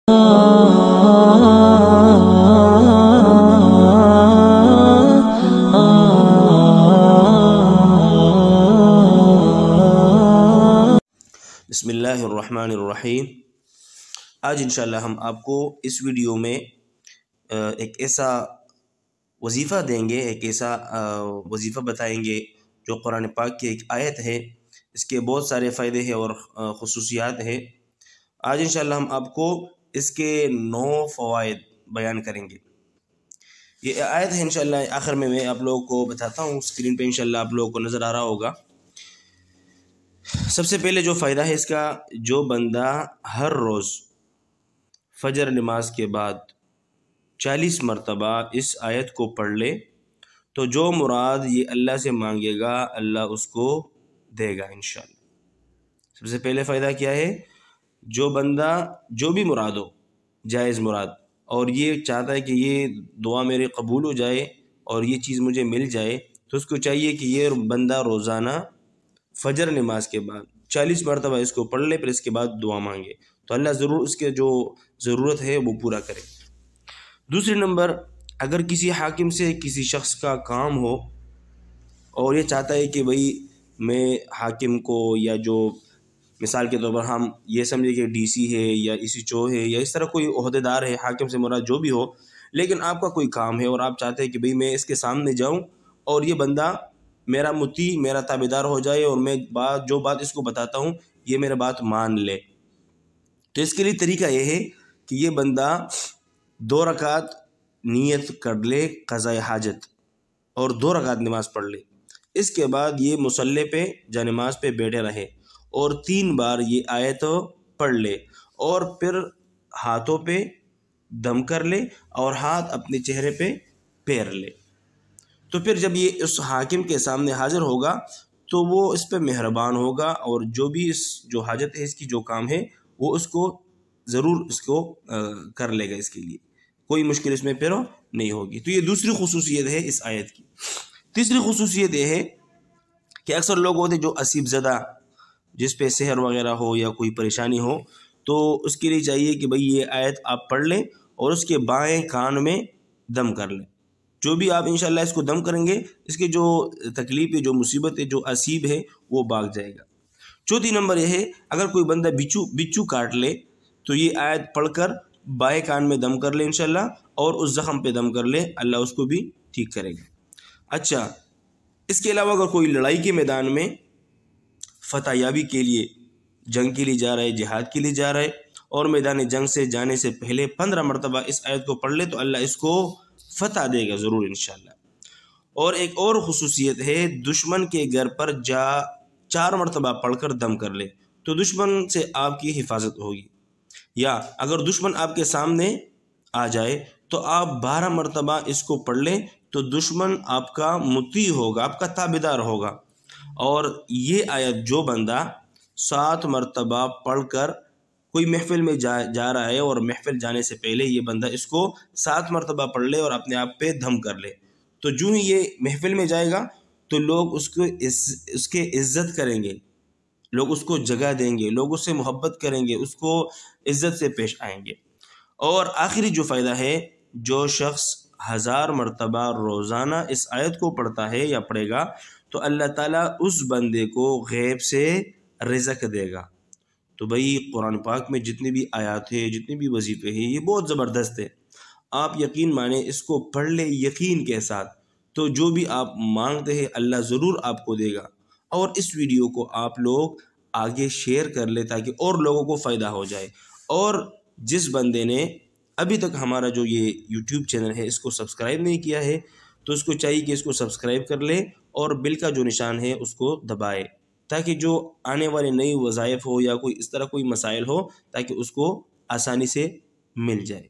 बिस्मिल्लाहिर्रहमानिर्रहीम। आज इंशाअल्लाह हम आपको इस वीडियो में एक ऐसा वजीफ़ा देंगे, एक ऐसा वजीफ़ा बताएंगे जो कुरान पाक की एक आयत है। इसके बहुत सारे फ़ायदे हैं और ख़ुसूसियात हैं। आज इंशाअल्लाह हम आपको इसके 9 फ़वाइद बयान करेंगे। ये आयत है इंशाअल्लाह, आखिर में मैं आप लोगों को बताता हूँ। स्क्रीन पे इंशाअल्लाह आप लोगों को नज़र आ रहा होगा। सबसे पहले जो फ़ायदा है इसका, जो बंदा हर रोज़ फजर नमाज के बाद 40 मरतबा इस आयत को पढ़ ले तो जो मुराद ये अल्लाह से मांगेगा अल्लाह उसको देगा इंशाअल्लाह। सबसे पहले फ़ायदा क्या है, जो बंदा जो भी मुराद हो, जायज़ मुराद, और ये चाहता है कि ये दुआ मेरे कबूल हो जाए और ये चीज़ मुझे मिल जाए, तो उसको चाहिए कि ये बंदा रोज़ाना फजर नमाज के बाद 40 मरतबा इसको पढ़ ले, फिर इसके बाद दुआ मांगे तो अल्लाह ज़रूर उसके जो ज़रूरत है वो पूरा करे। दूसरे नंबर, अगर किसी हाकिम से किसी शख्स का काम हो और ये चाहता है कि भाई मैं हाकिम को, या जो मिसाल के तौर पर हम ये समझे कि डीसी है या SHO है या इस तरह कोई ओहदेदार है, हाकिम से मुराद जो भी हो, लेकिन आपका कोई काम है और आप चाहते हैं कि भाई मैं इसके सामने जाऊं और ये बंदा मेरा मुती, मेरा ताबेदार हो जाए और मैं जो बात इसको बताता हूँ ये मेरा बात मान ले, तो इसके लिए तरीका ये है कि ये बंदा 2 रकात नियत कर ले क़ज़ाए हाजत और 2 रकात नमाज पढ़ ले। इसके बाद ये मुसल्ले पे या नमाज पे बैठे रहे और 3 बार ये आयत पढ़ ले और फिर हाथों पे दम कर ले और हाथ अपने चेहरे पे फेर ले। तो फिर जब ये उस हाकिम के सामने हाजिर होगा तो वो इस पर मेहरबान होगा और जो भी इस जो हाजत है, इसकी जो काम है, वो उसको ज़रूर इसको कर लेगा। इसके लिए कोई मुश्किल इसमें फिर नहीं होगी। तो ये दूसरी खुसूसियत है इस आयत की। तीसरी खुसूसियत ये है कि अक्सर लोग होते जो असीब ज़दा, जिस पे सहर वगैरह हो या कोई परेशानी हो, तो उसके लिए चाहिए कि भाई ये आयत आप पढ़ लें और उसके बाएं कान में दम कर लें। जो भी आप इंशाअल्लाह इसको दम करेंगे, इसकी जो तकलीफ़ है, जो मुसीबत है, जो असीब है, वो भाग जाएगा। चौथी नंबर यह है, अगर कोई बंदा बिच्छू काट ले तो ये आयत पढ़कर बाएं कान में दम कर ले इंशाअल्लाह और उस ज़ख़म पे दम कर ले, अल्लाह उसको भी ठीक करेगा। अच्छा, इसके अलावा अगर कोई लड़ाई के मैदान में फ़तह याबी के लिए, जंग के लिए जा रहा है, जिहाद के लिए जा रहा है और मैदान जंग से जाने से पहले 15 मरतबा इस आयत को पढ़ ले तो अल्लाह इसको फ़तह देगा ज़रूर इंशाअल्लाह। और एक और ख़ुसूसियत है, दुश्मन के घर पर 4 मरतबा पढ़कर दम कर ले तो दुश्मन से आपकी हिफाजत होगी। या अगर दुश्मन आपके सामने आ जाए तो आप 12 मरतबा इसको पढ़ लें तो दुश्मन आपका मुती होगा, आपका ताबेदार होगा। और ये आयत जो बंदा 7 मरतबा पढ़कर कोई महफिल में जा रहा है और महफिल जाने से पहले ये बंदा इसको 7 मरतबा पढ़ ले और अपने आप पे दम कर ले, तो जो ही ये महफिल में जाएगा तो लोग उसके इज़्ज़त करेंगे, लोग उसको जगह देंगे, लोग उससे मोहब्बत करेंगे, उसको इज़्ज़त से पेश आएंगे। और आखिरी जो फ़ायदा है, जो शख्स 1000 मरतबा रोज़ाना इस आयत को पढ़ता है या पढ़ेगा तो अल्लाह ताला उस बंदे को गैब से रिज़्क़ देगा। तो भाई कुरान पाक में जितनी भी आयत है, जितने भी वजीफ़े हैं, ये बहुत ज़बरदस्त है। आप यकीन माने, इसको पढ़ ले यकीन के साथ, तो जो भी आप मांगते हैं अल्लाह ज़रूर आपको देगा। और इस वीडियो को आप लोग आगे शेयर कर ले ताकि और लोगों को फ़ायदा हो जाए। और जिस बंदे ने अभी तक हमारा जो ये YouTube चैनल है इसको सब्सक्राइब नहीं किया है तो उसको चाहिए कि इसको सब्सक्राइब कर ले और बिल का जो निशान है उसको दबाए, ताकि जो आने वाले नई वज़ाइफ हो या कोई इस तरह कोई मसाइल हो ताकि उसको आसानी से मिल जाए।